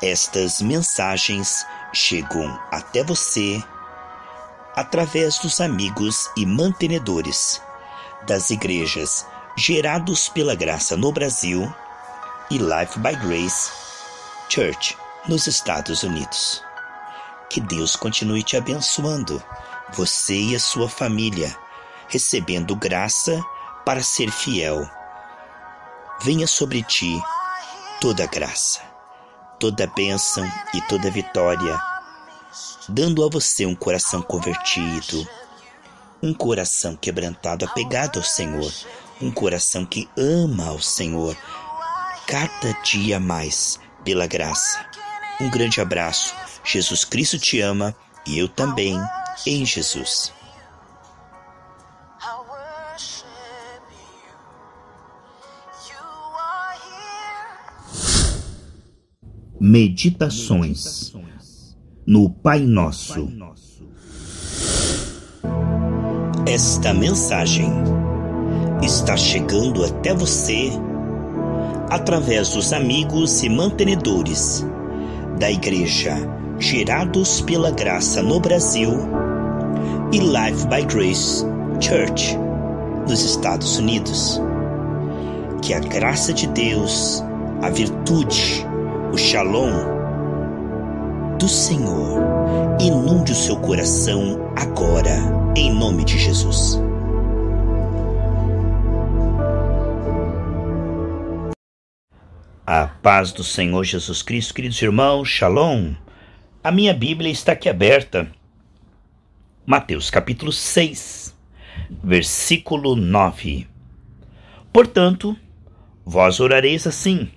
Estas mensagens chegam até você através dos amigos e mantenedores das igrejas Gerados pela Graça no Brasil e Life by Grace Church nos Estados Unidos. Que Deus continue te abençoando, você e a sua família, recebendo graça para ser fiel. Venha sobre ti toda graça, toda bênção e toda vitória, dando a você um coração convertido, um coração quebrantado, apegado ao Senhor, um coração que ama ao Senhor, cada dia mais, pela graça. Um grande abraço. Jesus Cristo te ama e eu também, em Jesus. Meditações no Pai Nosso. Esta mensagem está chegando até você através dos amigos e mantenedores da Igreja Gerados pela Graça no Brasil e Life by Grace Church nos Estados Unidos. Que a graça de Deus, a virtude, o Shalom do Senhor inunde o seu coração agora, em nome de Jesus. A paz do Senhor Jesus Cristo, queridos irmãos, Shalom. A minha Bíblia está aqui aberta. Mateus capítulo 6, versículo 9. Portanto, vós orareis assim: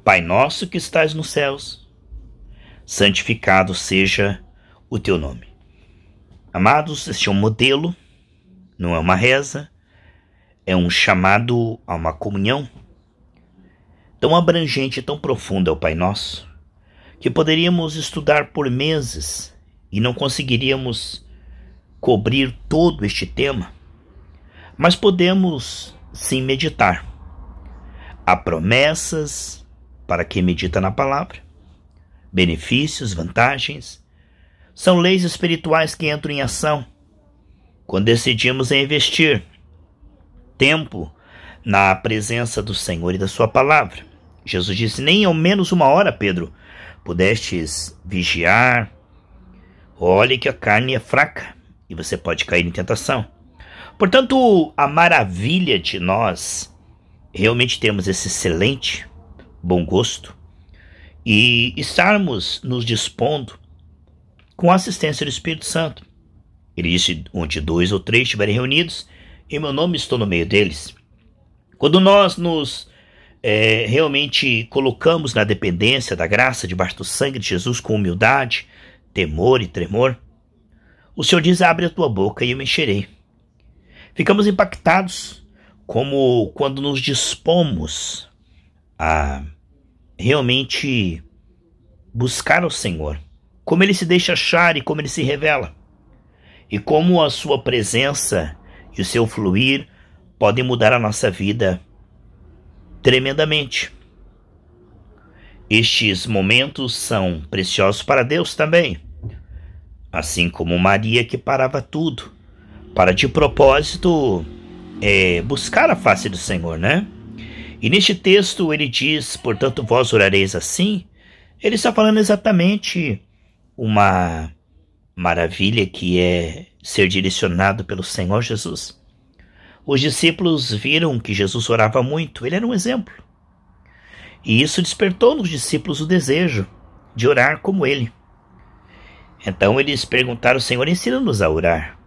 Pai nosso que estás nos céus, santificado seja o teu nome. Amados, este é um modelo, não é uma reza, é um chamado a uma comunhão tão abrangente e tão profunda ao Pai Nosso, que poderíamos estudar por meses e não conseguiríamos cobrir todo este tema, mas podemos sim meditar. Há promessas para quem medita na palavra, benefícios, vantagens, são leis espirituais que entram em ação quando decidimos investir tempo na presença do Senhor e da sua palavra. Jesus disse: nem ao menos uma hora, Pedro, pudestes vigiar. Olhe que a carne é fraca e você pode cair em tentação. Portanto, a maravilha de nós realmente temos esse excelente bom gosto e estarmos nos dispondo com a assistência do Espírito Santo. Ele disse: onde 2 ou 3 estiverem reunidos, em meu nome estou no meio deles. Quando nós nos realmente colocamos na dependência da graça, debaixo do sangue de Jesus, com humildade, temor e tremor, o Senhor diz: abre a tua boca e eu me encherei. Ficamos impactados, como quando nos dispomos a realmente buscar o Senhor, como Ele se deixa achar e como Ele se revela, e como a sua presença e o seu fluir podem mudar a nossa vida tremendamente. Estes momentos são preciosos para Deus também, assim como Maria, que parava tudo para de propósito buscar a face do Senhor, né? E neste texto ele diz: portanto vós orareis assim. Ele está falando exatamente uma maravilha que é ser direcionado pelo Senhor Jesus. Os discípulos viram que Jesus orava muito, ele era um exemplo. E isso despertou nos discípulos o desejo de orar como ele. Então eles perguntaram ao Senhor: ensina-nos a orar.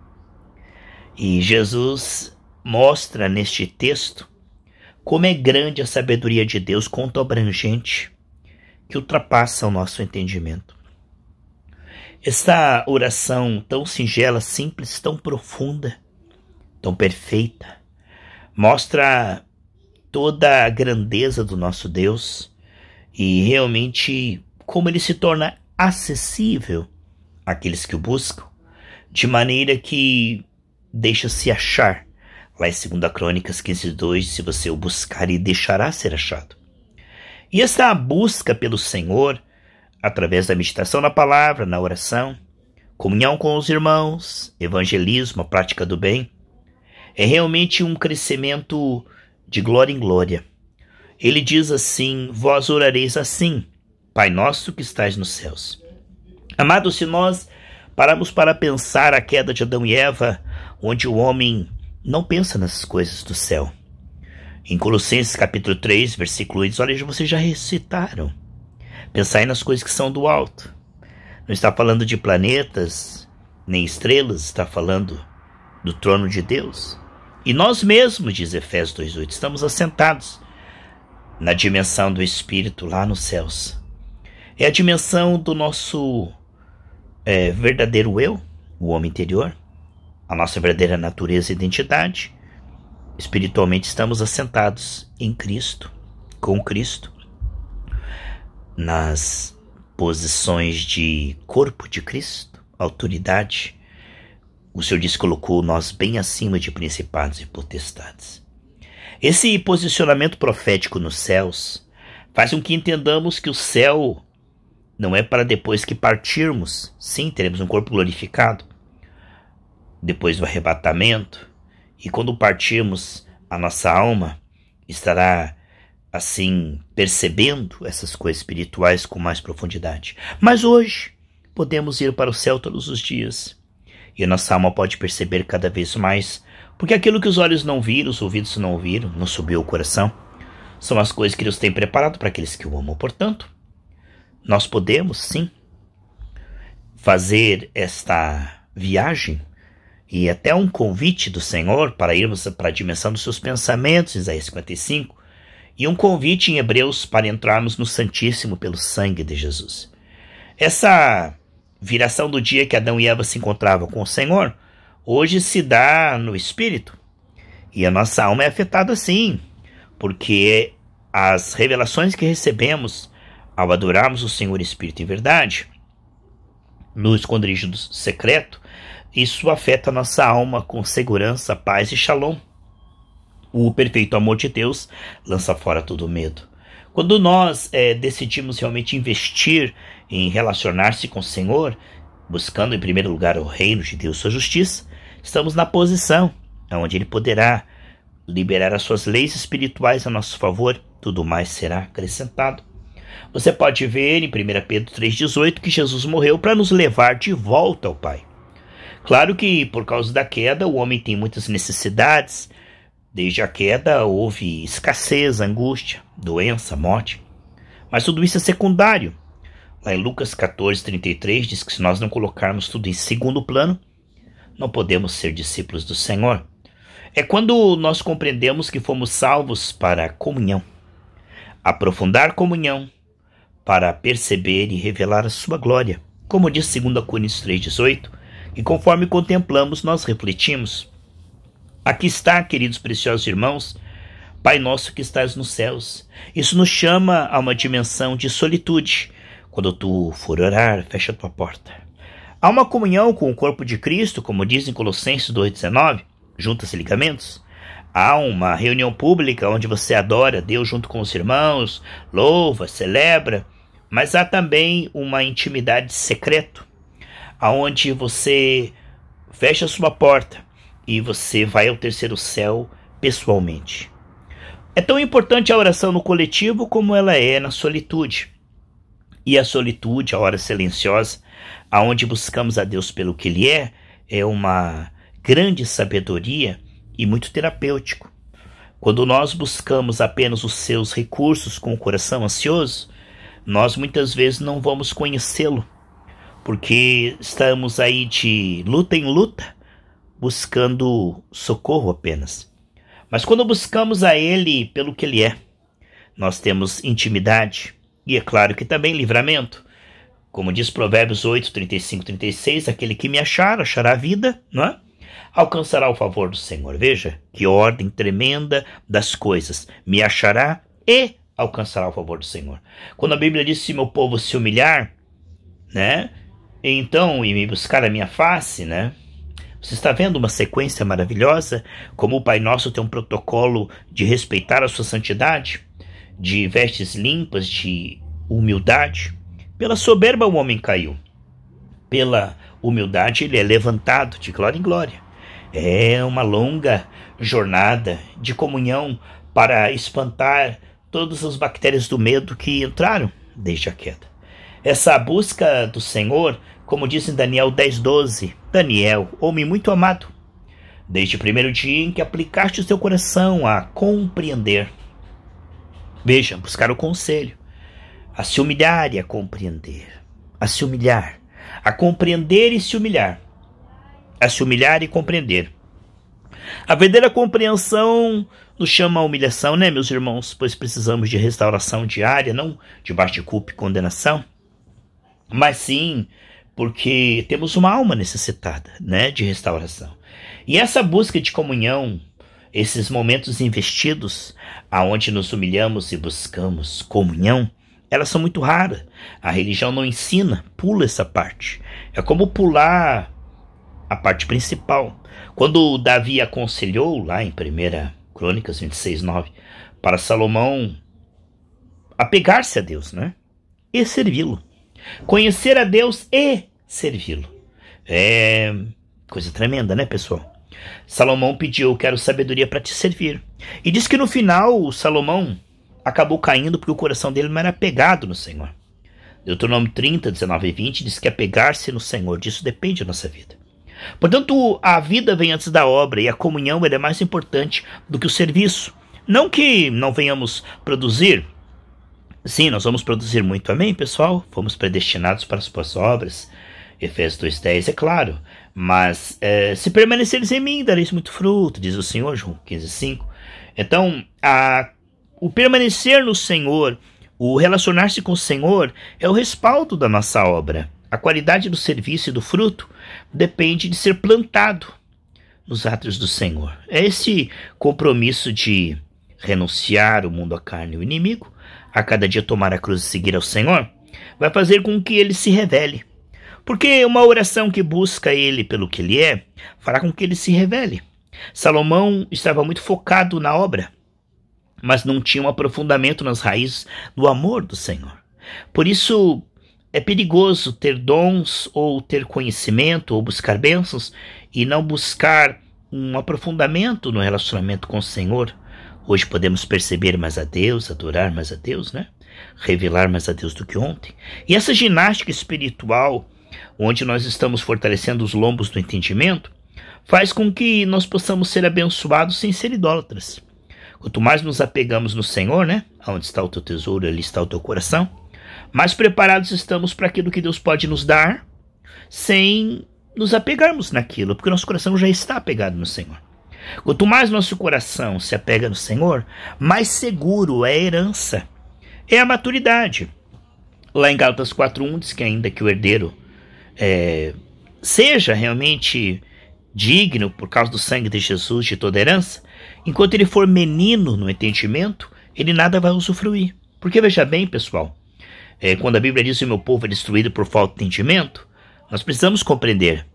E Jesus mostra neste texto como é grande a sabedoria de Deus, quanto abrangente, que ultrapassa o nosso entendimento. Essa oração tão singela, simples, tão profunda, tão perfeita, mostra toda a grandeza do nosso Deus e realmente como ele se torna acessível àqueles que o buscam, de maneira que deixa-se achar. Lá em 2 Crônicas 15:2, se você o buscar, ele deixará ser achado. E esta busca pelo Senhor, através da meditação na palavra, na oração, comunhão com os irmãos, evangelismo, a prática do bem, é realmente um crescimento de glória em glória. Ele diz assim: vós orareis assim, Pai nosso que estais nos céus. Amados, se nós pararmos para pensar a queda de Adão e Eva, onde o homem não pensa nas coisas do céu. Em Colossenses capítulo 3, versículo 8, olha, vocês já recitaram. Pensai nas coisas que são do alto. Não está falando de planetas, nem estrelas, está falando do trono de Deus. E nós mesmos, diz Efésios 2,8, estamos assentados na dimensão do Espírito lá nos céus. É a dimensão do nosso verdadeiro eu, o homem interior, a nossa verdadeira natureza e identidade. Espiritualmente estamos assentados em Cristo, com Cristo, nas posições de corpo de Cristo, autoridade. O Senhor disse que colocou nós bem acima de principados e potestades. Esse posicionamento profético nos céus faz com que entendamos que o céu não é para depois que partirmos. Sim, teremos um corpo glorificado depois do arrebatamento, e quando partirmos, a nossa alma estará assim percebendo essas coisas espirituais com mais profundidade. Mas hoje podemos ir para o céu todos os dias, e a nossa alma pode perceber cada vez mais, porque aquilo que os olhos não viram, os ouvidos não ouviram, não subiu ao coração, são as coisas que Deus tem preparado para aqueles que o amam. Portanto, nós podemos sim fazer esta viagem, e até um convite do Senhor para irmos para a dimensão dos seus pensamentos, Isaías 55, e um convite em Hebreus para entrarmos no Santíssimo pelo sangue de Jesus. Essa viração do dia que Adão e Eva se encontravam com o Senhor, hoje se dá no Espírito. E a nossa alma é afetada sim, porque as revelações que recebemos ao adorarmos o Senhor Espírito em verdade, no esconderijo do secreto, isso afeta a nossa alma com segurança, paz e shalom. O perfeito amor de Deus lança fora todo medo. Quando nós decidimos realmente investir em relacionar-se com o Senhor, buscando em primeiro lugar o reino de Deus e sua justiça, estamos na posição onde Ele poderá liberar as suas leis espirituais a nosso favor, tudo mais será acrescentado. Você pode ver em 1 Pedro 3,18 que Jesus morreu para nos levar de volta ao Pai. Claro que por causa da queda o homem tem muitas necessidades. Desde a queda houve escassez, angústia, doença, morte. Mas tudo isso é secundário. Lá em Lucas 14:33 diz que se nós não colocarmos tudo em segundo plano, não podemos ser discípulos do Senhor. É quando nós compreendemos que fomos salvos para a comunhão. Aprofundar comunhão para perceber e revelar a sua glória. Como diz 2 Coríntios 3,18, e conforme contemplamos, nós refletimos. Aqui está, queridos preciosos irmãos, Pai nosso que estás nos céus. Isso nos chama a uma dimensão de solitude. Quando tu for orar, fecha a tua porta. Há uma comunhão com o corpo de Cristo, como diz em Colossenses 2,19, juntas e ligamentos. Há uma reunião pública onde você adora Deus junto com os irmãos, louva, celebra, mas há também uma intimidade secreta, onde você fecha a sua porta e você vai ao terceiro céu pessoalmente. É tão importante a oração no coletivo como ela é na solitude. E a solitude, a hora silenciosa, aonde buscamos a Deus pelo que Ele é uma grande sabedoria e muito terapêutico. Quando nós buscamos apenas os seus recursos com o coração ansioso, nós muitas vezes não vamos conhecê-lo, porque estamos aí de luta em luta, buscando socorro apenas. Mas quando buscamos a Ele pelo que Ele é, nós temos intimidade e é claro que também livramento. Como diz Provérbios 8, 35, 36, aquele que me achar, achará a vida, não é? Alcançará o favor do Senhor. Veja que ordem tremenda das coisas. Me achará e alcançará o favor do Senhor. Quando a Bíblia diz, se meu povo se humilhar, né? Então, e me buscar a minha face, né? Você está vendo uma sequência maravilhosa? Como o Pai Nosso tem um protocolo de respeitar a sua santidade? de vestes limpas, de humildade. Pela soberba o homem caiu. Pela humildade ele é levantado de glória em glória. É uma longa jornada de comunhão para espantar todas as bactérias do medo que entraram desde a queda. Essa busca do Senhor, como diz em Daniel 10:12, Daniel, homem muito amado, desde o primeiro dia em que aplicaste o teu coração a compreender. Veja, buscar o conselho, a se humilhar e a compreender, a se humilhar, a compreender e se humilhar, a se humilhar e compreender. A verdadeira compreensão nos chama a humilhação, né, meus irmãos? Pois precisamos de restauração diária, não debaixo de culpa e condenação, mas sim porque temos uma alma necessitada, né, de restauração. E essa busca de comunhão, esses momentos investidos, aonde nos humilhamos e buscamos comunhão, elas são muito raras. A religião não ensina, pula essa parte. É como pular a parte principal. Quando Davi aconselhou, lá em 1 Crônicas 26:9, para Salomão apegar-se a Deus, né? E servi-lo. Conhecer a Deus e servi-lo. É coisa tremenda, né, pessoal? Salomão pediu, quero sabedoria para te servir. E diz que no final, Salomão acabou caindo porque o coração dele não era apegado no Senhor. Deuteronômio 30, 19 e 20 diz que apegar-se no Senhor, disso depende da nossa vida. Portanto, a vida vem antes da obra e a comunhão é mais importante do que o serviço. Não que não venhamos produzir. Sim, nós vamos produzir muito, amém, pessoal? Fomos predestinados para as boas obras. Efésios 2:10, é claro. Mas se permaneceres em mim, dareis muito fruto, diz o Senhor, João 15:5. Então, o permanecer no Senhor, o relacionar-se com o Senhor, é o respaldo da nossa obra. A qualidade do serviço e do fruto depende de ser plantado nos atos do Senhor. É esse compromisso de renunciar o mundo, a carne e o inimigo, a cada dia tomar a cruz e seguir ao Senhor, vai fazer com que ele se revele. Porque uma oração que busca ele pelo que ele é, fará com que ele se revele. Salomão estava muito focado na obra, mas não tinha um aprofundamento nas raízes do amor do Senhor. Por isso, é perigoso ter dons ou ter conhecimento ou buscar bênçãos e não buscar um aprofundamento no relacionamento com o Senhor. Hoje podemos perceber mais a Deus, adorar mais a Deus, né? Revelar mais a Deus do que ontem. E essa ginástica espiritual, onde nós estamos fortalecendo os lombos do entendimento, faz com que nós possamos ser abençoados sem ser idólatras. Quanto mais nos apegamos no Senhor, né? Onde está o teu tesouro, ali está o teu coração. Mais preparados estamos para aquilo que Deus pode nos dar, sem nos apegarmos naquilo, porque nosso coração já está apegado no Senhor. Quanto mais nosso coração se apega no Senhor, mais seguro é a herança, é a maturidade. Lá em Gálatas 4:1 diz que ainda que o herdeiro seja realmente digno por causa do sangue de Jesus de toda herança, enquanto ele for menino no entendimento, ele nada vai usufruir. Porque veja bem, pessoal, quando a Bíblia diz que o meu povo é destruído por falta de entendimento, nós precisamos compreender.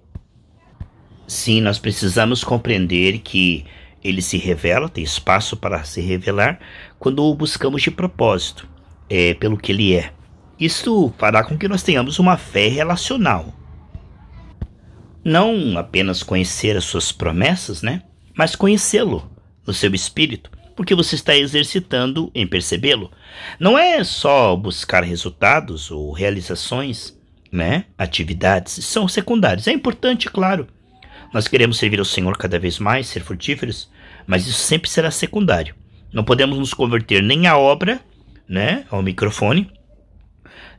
Sim, nós precisamos compreender que ele se revela, tem espaço para se revelar, quando o buscamos de propósito, pelo que ele é. Isso fará com que nós tenhamos uma fé relacional. Não apenas conhecer as suas promessas, né? Mas conhecê-lo no seu espírito, porque você está exercitando em percebê-lo. Não é só buscar resultados ou realizações, né? Atividades são secundárias. É importante, claro. Nós queremos servir ao Senhor cada vez mais, ser frutíferos, mas isso sempre será secundário. Não podemos nos converter nem à obra, né? Ao microfone,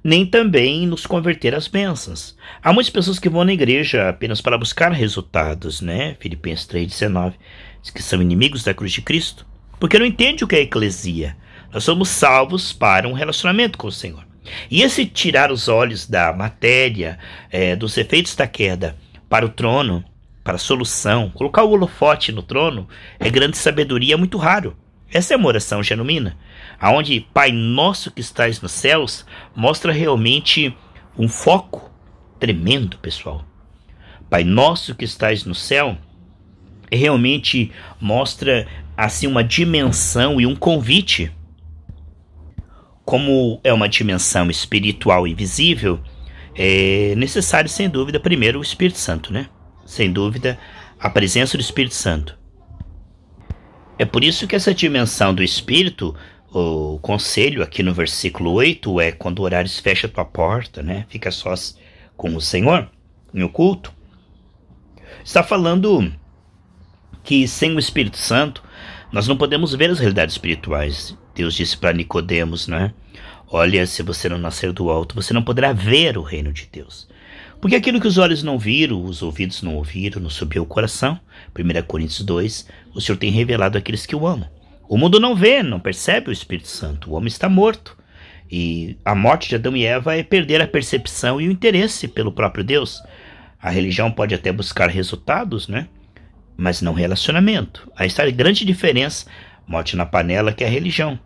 nem também nos converter às bênçãos. Há muitas pessoas que vão na igreja apenas para buscar resultados, né? Filipenses 3:19 diz que são inimigos da cruz de Cristo, porque não entende o que é eclesia. Nós somos salvos para um relacionamento com o Senhor. E esse tirar os olhos da matéria, dos efeitos da queda, para o trono, para a solução, colocar o holofote no trono, é grande sabedoria, é muito raro. Essa é uma oração genuína, aonde Pai Nosso que estais nos céus mostra realmente um foco tremendo, pessoal. Pai Nosso que estais no céu realmente mostra assim uma dimensão e um convite como é uma dimensão espiritual invisível, é necessário, sem dúvida, primeiro o Espírito Santo, né? Sem dúvida, a presença do Espírito Santo. É por isso que essa dimensão do Espírito, o conselho aqui no versículo 8 é quando orares, fecha a tua porta, né? Fica sós com o Senhor, em oculto. Está falando que sem o Espírito Santo nós não podemos ver as realidades espirituais. Deus disse para Nicodemos, né? Olha, se você não nascer do alto, você não poderá ver o reino de Deus. Porque aquilo que os olhos não viram, os ouvidos não ouviram, não subiu ao coração, 1 Coríntios 2, o Senhor tem revelado àqueles que o amam. O mundo não vê, não percebe o Espírito Santo, o homem está morto. E a morte de Adão e Eva é perder a percepção e o interesse pelo próprio Deus. A religião pode até buscar resultados, né? Mas não relacionamento. Aí está a grande diferença, morte na panela, que é a religião.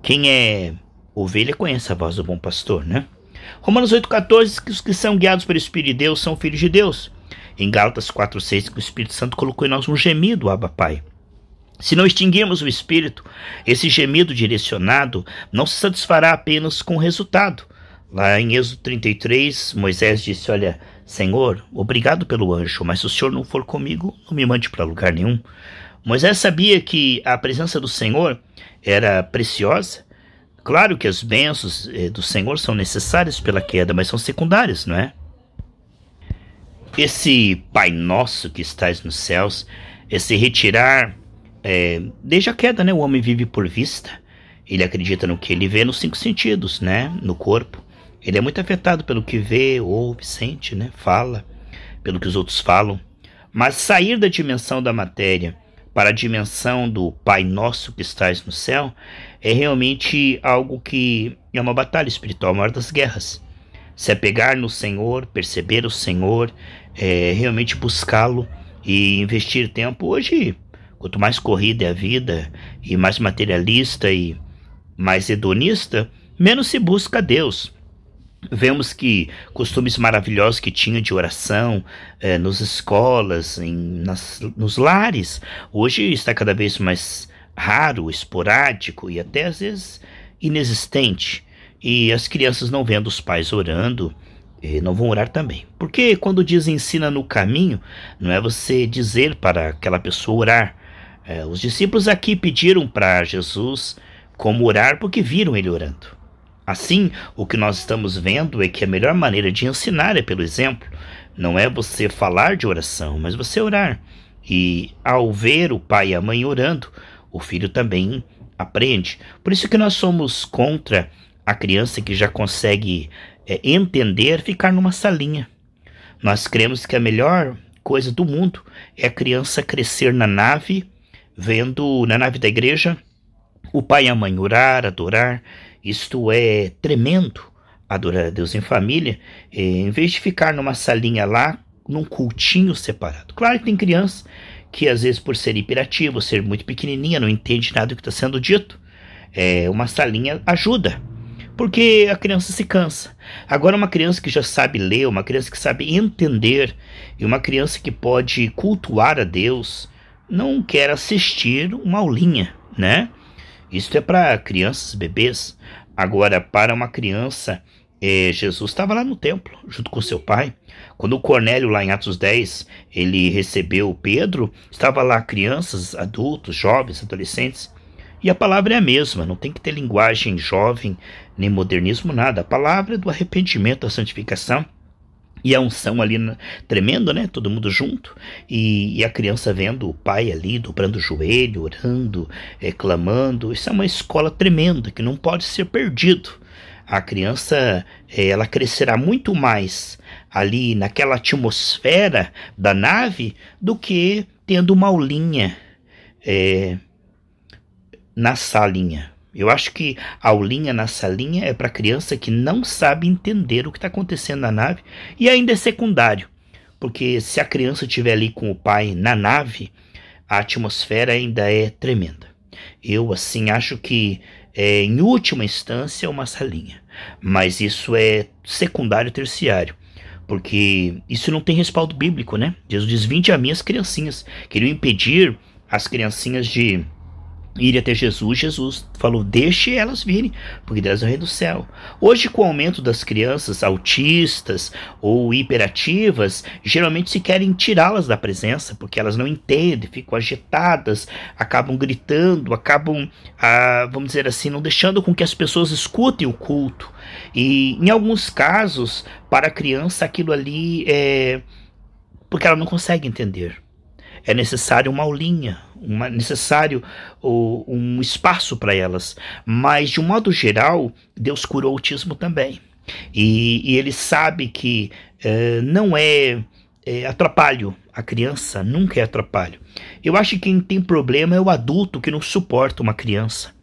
Quem é ovelha conhece a voz do bom pastor, né? Romanos 8,14, que os que são guiados pelo Espírito de Deus são filhos de Deus. Em Gálatas 4,6, que o Espírito Santo colocou em nós um gemido, Abba Pai. Se não extinguirmos o Espírito, esse gemido direcionado não se satisfará apenas com o resultado. Lá em Êxodo 33, Moisés disse, olha, Senhor, obrigado pelo anjo, mas se o Senhor não for comigo, não me mande para lugar nenhum. Moisés sabia que a presença do Senhor era preciosa. Claro que as bênçãos do Senhor são necessárias pela queda, mas são secundárias, não é? Esse Pai Nosso que estás nos céus, esse retirar, desde a queda, né? O homem vive por vista, ele acredita no que ele vê nos 5 sentidos, né? No corpo. Ele é muito afetado pelo que vê, ouve, sente, né? Fala, pelo que os outros falam. Mas sair da dimensão da matéria para a dimensão do Pai Nosso que estás no céu é realmente algo que é uma batalha espiritual, a maior das guerras. Se apegar no Senhor, perceber o Senhor, realmente buscá-lo e investir tempo. Hoje, quanto mais corrida é a vida e mais materialista e mais hedonista, menos se busca Deus. Vemos que costumes maravilhosos que tinha de oração nas escolas, nos lares, hoje está cada vez mais raro, esporádico e até às vezes inexistente. E as crianças não vendo os pais orando, não vão orar também. Porque quando diz ensina no caminho, não é você dizer para aquela pessoa orar. Os discípulos aqui pediram para Jesus como orar porque viram ele orando. Assim, o que nós estamos vendo é que a melhor maneira de ensinar é pelo exemplo. Não é você falar de oração, mas você orar. E ao ver o pai e a mãe orando, o filho também aprende. Por isso que nós somos contra a criança que já consegue entender ficar numa salinha. Nós cremos que a melhor coisa do mundo é a criança crescer na nave, vendo na nave da igreja o pai e a mãe orar, adorar. Isto é tremendo, adorar a Deus em família, em vez de ficar numa salinha lá, num cultinho separado. Claro que tem criança que às vezes por ser hiperativa, ser muito pequenininha, não entende nada do que está sendo dito. Uma salinha ajuda, porque a criança se cansa. Agora uma criança que já sabe ler, uma criança que sabe entender, e uma criança que pode cultuar a Deus, não quer assistir uma aulinha, né? Isso é para crianças, bebês. Agora, para uma criança, Jesus estava lá no templo, junto com seu pai. Quando o Cornélio, lá em Atos 10, ele recebeu Pedro, estava lá crianças, adultos, jovens, adolescentes. E a palavra é a mesma, não tem que ter linguagem jovem, nem modernismo, nada. A palavra é do arrependimento, da santificação. E a unção ali tremendo, né? Todo mundo junto. E a criança vendo o pai ali, dobrando o joelho, orando, clamando. Isso é uma escola tremenda, que não pode ser perdido. A criança, ela crescerá muito mais ali naquela atmosfera da nave do que tendo uma aulinha na salinha. Eu acho que a aulinha na salinha é para criança que não sabe entender o que está acontecendo na nave e ainda é secundário, porque se a criança estiver ali com o pai na nave, a atmosfera ainda é tremenda. Eu, assim, acho que em última instância é uma salinha, mas isso é secundário, terciário, porque isso não tem respaldo bíblico, né? Jesus diz, vinde a mim as criancinhas. Queriam impedir as criancinhas de ir até Jesus. Jesus falou, deixe elas virem, porque delas é o reino do céu. Hoje, com o aumento das crianças autistas ou hiperativas, geralmente se querem tirá-las da presença, porque elas não entendem, ficam agitadas, acabam gritando, acabam, vamos dizer assim, não deixando com que as pessoas escutem o culto. E em alguns casos, para a criança, aquilo ali é porque ela não consegue entender. É necessário uma aulinha, necessário um espaço para elas. Mas, de um modo geral, Deus curou o autismo também. E ele sabe que não é atrapalho. A criança nunca é atrapalho. Eu acho que quem tem problema é o adulto que não suporta uma criança.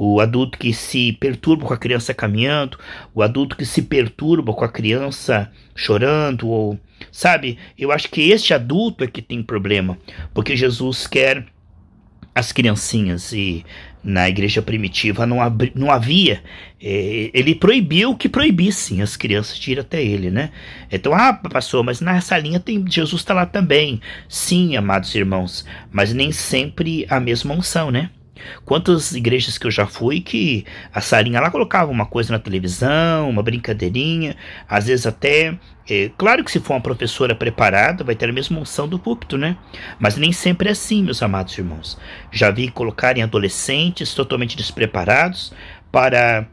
O adulto que se perturba com a criança caminhando, o adulto que se perturba com a criança chorando, ou sabe? Eu acho que este adulto é que tem problema, porque Jesus quer as criancinhas, e na igreja primitiva não havia, ele proibiu que proibissem as crianças de ir até ele, né? Então, pastor, mas nessa linha Jesus está lá também. Sim, amados irmãos, mas nem sempre a mesma unção, né? Quantas igrejas que eu já fui que a salinha lá colocava uma coisa na televisão, uma brincadeirinha, às vezes até, claro que se for uma professora preparada vai ter a mesma unção do púlpito, né? Mas nem sempre é assim, meus amados irmãos. Já vi colocarem adolescentes totalmente despreparados para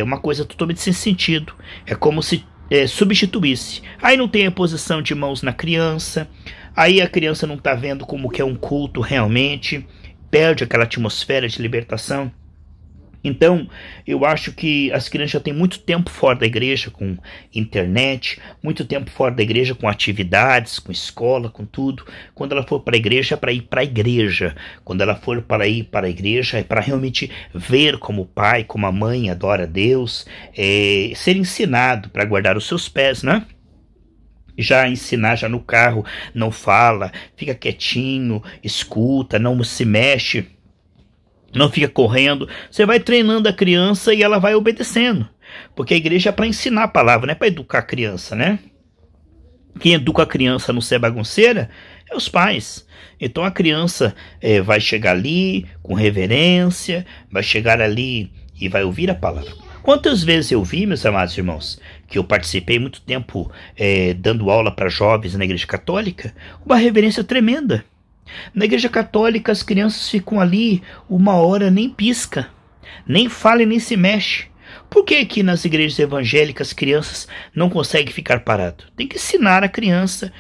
uma coisa totalmente sem sentido. É como se substituísse. Aí não tem a posição de mãos na criança, aí a criança não está vendo como que é um culto realmente, perde aquela atmosfera de libertação. Então, eu acho que as crianças já têm muito tempo fora da igreja com internet, muito tempo fora da igreja com atividades, com escola, com tudo. Quando ela for para a igreja, é para ir para a igreja. Quando ela for para ir para a igreja, é para realmente ver como o pai, como a mãe adora a Deus, ser ensinado para guardar os seus pés, né? Já ensinar, já no carro, não fala, fica quietinho, escuta, não se mexe, não fica correndo. Você vai treinando a criança e ela vai obedecendo, porque a igreja é para ensinar a palavra, não é para educar a criança, né? Quem educa a criança a não ser bagunceira é os pais. Então a criança vai chegar ali com reverência, vai chegar ali e vai ouvir a palavra. Quantas vezes eu vi, meus amados irmãos, que eu participei muito tempo dando aula para jovens na igreja católica, uma reverência tremenda. Na igreja católica as crianças ficam ali 1 hora, nem pisca, nem fala e nem se mexe. Por que aqui nas igrejas evangélicas as crianças não conseguem ficar paradas? Tem que ensinar a criança,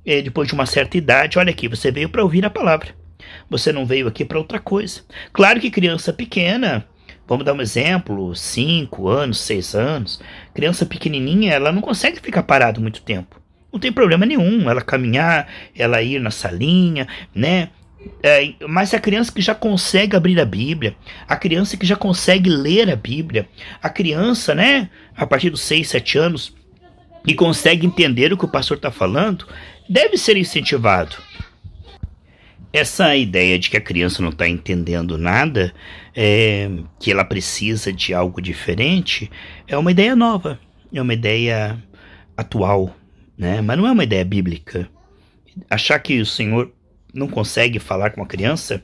depois de uma certa idade, olha aqui, você veio para ouvir a palavra, você não veio aqui para outra coisa. Claro que criança pequena, vamos dar um exemplo, 5 anos, 6 anos, criança pequenininha, ela não consegue ficar parada muito tempo. Não tem problema nenhum ela caminhar, ela ir na salinha, né? Mas a criança que já consegue abrir a Bíblia, a criança que já consegue ler a Bíblia, a criança, né, a partir dos 6, 7 anos, que consegue entender o que o pastor está falando, deve ser incentivado. Essa ideia de que a criança não está entendendo nada, que ela precisa de algo diferente, é uma ideia nova, é uma ideia atual, né? Mas não é uma ideia bíblica. Achar que o Senhor não consegue falar com a criança,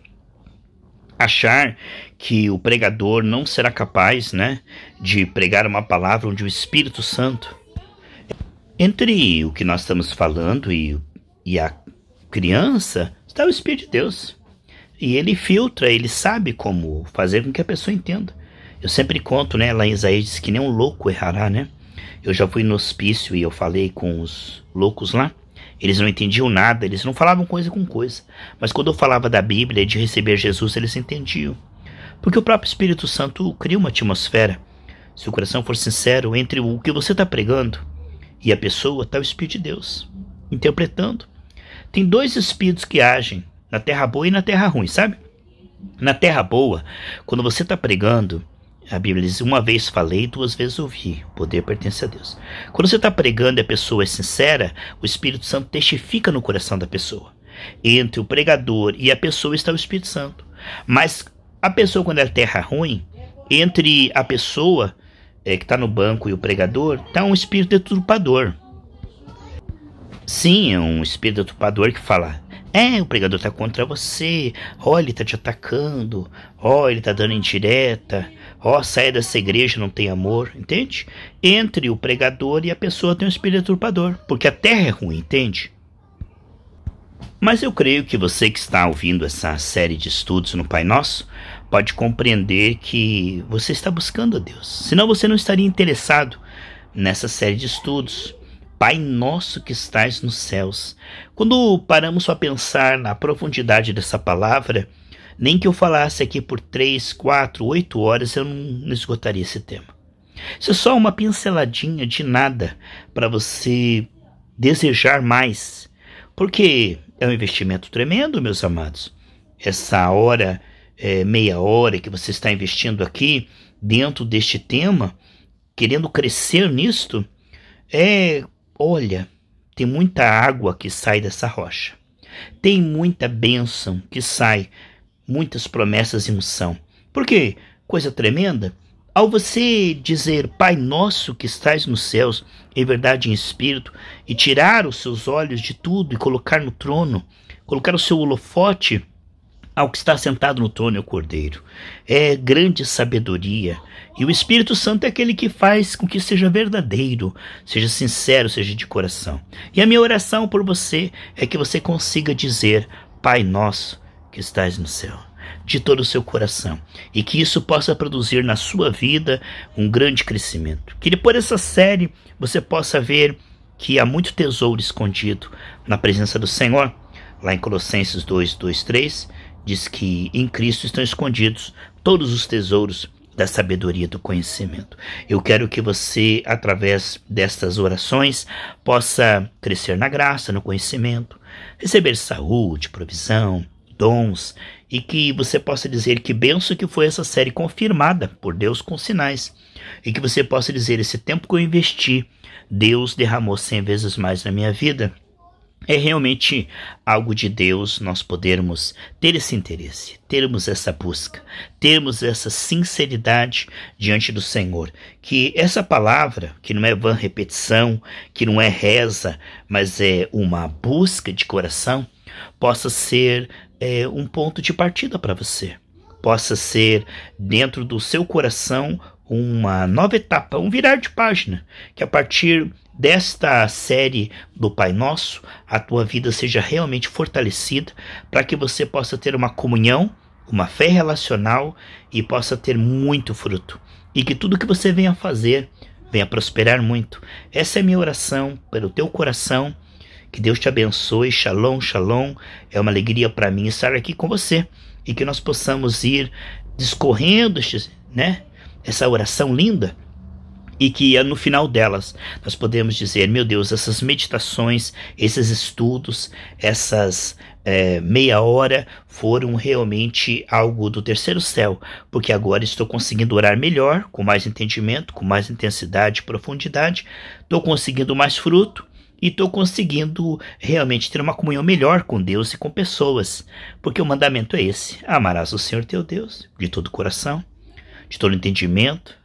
achar que o pregador não será capaz, né, de pregar uma palavra onde o Espírito Santo, entre o que nós estamos falando e a criança, está o Espírito de Deus. E ele filtra, ele sabe como fazer com que a pessoa entenda. Eu sempre conto, né, lá em Isaías diz que nem um louco errará, né? Eu já fui no hospício e eu falei com os loucos lá. Eles não entendiam nada, eles não falavam coisa com coisa. Mas quando eu falava da Bíblia e de receber Jesus, eles entendiam. Porque o próprio Espírito Santo cria uma atmosfera. Se o coração for sincero, entre o que você está pregando e a pessoa, está o Espírito de Deus interpretando. Tem 2 espíritos que agem, na terra boa e na terra ruim, sabe? Na terra boa, quando você está pregando, a Bíblia diz, 1 vez falei, 2 vezes ouvi, o poder pertence a Deus. Quando você está pregando e a pessoa é sincera, o Espírito Santo testifica no coração da pessoa. Entre o pregador e a pessoa está o Espírito Santo. Mas a pessoa, quando é terra ruim, entre a pessoa que está no banco e o pregador, está um espírito deturpador. Sim, é um espírito deturpador que fala, O pregador está contra você. Ó, ele está te atacando. Ó, ele está dando indireta. Ó, saia dessa igreja, não tem amor. Entende? Entre o pregador e a pessoa tem um espírito deturpador. Porque a terra é ruim, entende? Mas eu creio que você que está ouvindo essa série de estudos no Pai Nosso pode compreender que você está buscando a Deus. Senão você não estaria interessado nessa série de estudos. Pai Nosso que estais nos céus. Quando paramos para pensar na profundidade dessa palavra, nem que eu falasse aqui por 3, 4, 8 horas, eu não esgotaria esse tema. Isso é só uma pinceladinha de nada para você desejar mais. Porque é um investimento tremendo, meus amados. Essa hora, meia hora que você está investindo aqui, dentro deste tema, querendo crescer nisto, olha, tem muita água que sai dessa rocha. Tem muita bênção que sai, muitas promessas e unção. Por quê? Coisa tremenda. Ao você dizer, Pai Nosso que estais nos céus, em verdade e em espírito, e tirar os seus olhos de tudo e colocar no trono, colocar o seu holofote ao que está sentado no trono, é o Cordeiro. É grande sabedoria. E o Espírito Santo é aquele que faz com que seja verdadeiro, seja sincero, seja de coração. E a minha oração por você é que você consiga dizer, Pai Nosso que estais no céu, de todo o seu coração, e que isso possa produzir na sua vida um grande crescimento. Que depois dessa série você possa ver que há muito tesouro escondido na presença do Senhor. Lá em Colossenses 2, 2, 3, diz que em Cristo estão escondidos todos os tesouros da sabedoria e do conhecimento. Eu quero que você, através destas orações, possa crescer na graça, no conhecimento, receber saúde, provisão, dons, e que você possa dizer que benção que foi essa série confirmada por Deus com sinais, e que você possa dizer, esse tempo que eu investi, Deus derramou 100 vezes mais na minha vida. É realmente algo de Deus nós podermos ter esse interesse, termos essa busca, termos essa sinceridade diante do Senhor. Que essa palavra, que não é vã repetição, que não é reza, mas é uma busca de coração, possa ser um ponto de partida para você. Possa ser dentro do seu coração uma nova etapa, um virar de página, que a partir desta série do Pai Nosso, a tua vida seja realmente fortalecida, para que você possa ter uma comunhão, uma fé relacional e possa ter muito fruto. E que tudo que você venha fazer, venha prosperar muito. Essa é a minha oração pelo teu coração. Que Deus te abençoe. Shalom, shalom. É uma alegria para mim estar aqui com você. E que nós possamos ir discorrendo essa oração linda. E que no final delas nós podemos dizer, meu Deus, essas meditações, esses estudos, essas meia hora foram realmente algo do terceiro céu, porque agora estou conseguindo orar melhor, com mais entendimento, com mais intensidade e profundidade, estou conseguindo mais fruto e estou conseguindo realmente ter uma comunhão melhor com Deus e com pessoas, porque o mandamento é esse, amarás o Senhor teu Deus de todo o coração, de todo entendimento,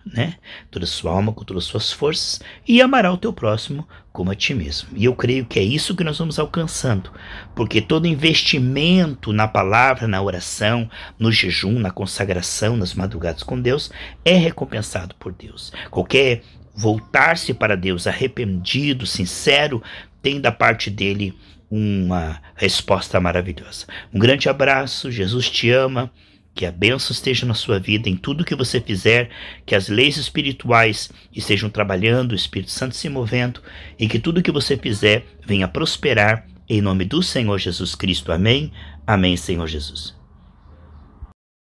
toda a sua alma, com todas as suas forças, e amará o teu próximo como a ti mesmo. E eu creio que é isso que nós vamos alcançando, porque todo investimento na palavra, na oração, no jejum, na consagração, nas madrugadas com Deus, é recompensado por Deus. Qualquer voltar-se para Deus arrependido, sincero, tem da parte dele uma resposta maravilhosa. Um grande abraço, Jesus te ama. Que a bênção esteja na sua vida, em tudo que você fizer, que as leis espirituais estejam trabalhando, o Espírito Santo se movendo, e que tudo que você fizer venha prosperar, em nome do Senhor Jesus Cristo. Amém. Amém, Senhor Jesus.